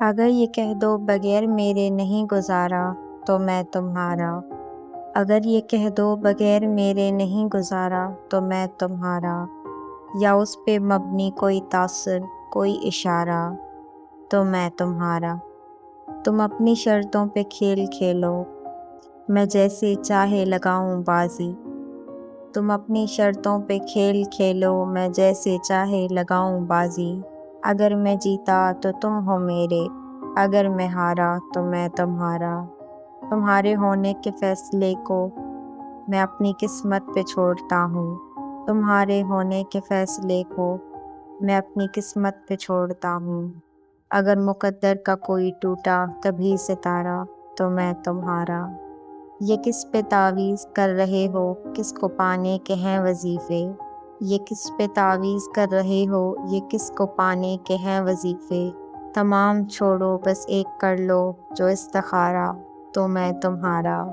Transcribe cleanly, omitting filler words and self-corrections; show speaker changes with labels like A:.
A: اگر یہ کہہ دو بغیر میرے نہیں گزارا تو میں تمہارا، اگر یہ کہہ دو بغیر میرے نہیں گزارا تو میں تمہارا، یا اس پہ مبنی کوئی تاثر کوئی اشارہ تو میں تمہارا۔ تم اپنی شرطوں پہ کھیل کھیلو، میں جیسے چاہے لگاؤں بازی۔ تم اپنی شرطوں پہ کھیل کھیلو، میں جیسے چاہے لگاؤں بازی۔ اگر میں جیتا تو تم ہو میرے، اگر میں ہارا تو میں تمہارا۔ تمہارے ہونے کے فیصلے کو میں اپنی قسمت پہ چھوڑتا ہوں، تمہارے ہونے کے فیصلے کو میں اپنی قسمت پہ چھوڑتا ہوں۔ اگر مقدر کا کوئی ٹوٹا کبھی ستارہ تو میں تمہارا۔ یہ کس پہ تعویذ کر رہے ہو، کس کو پانے کے ہیں وظیفے؟ یہ کس پہ تعویذ کر رہے ہو، یہ کس کو پانے کے ہیں وظیفے؟ تمام چھوڑو بس ایک کر لو جو استخارہ تو میں تمہارا۔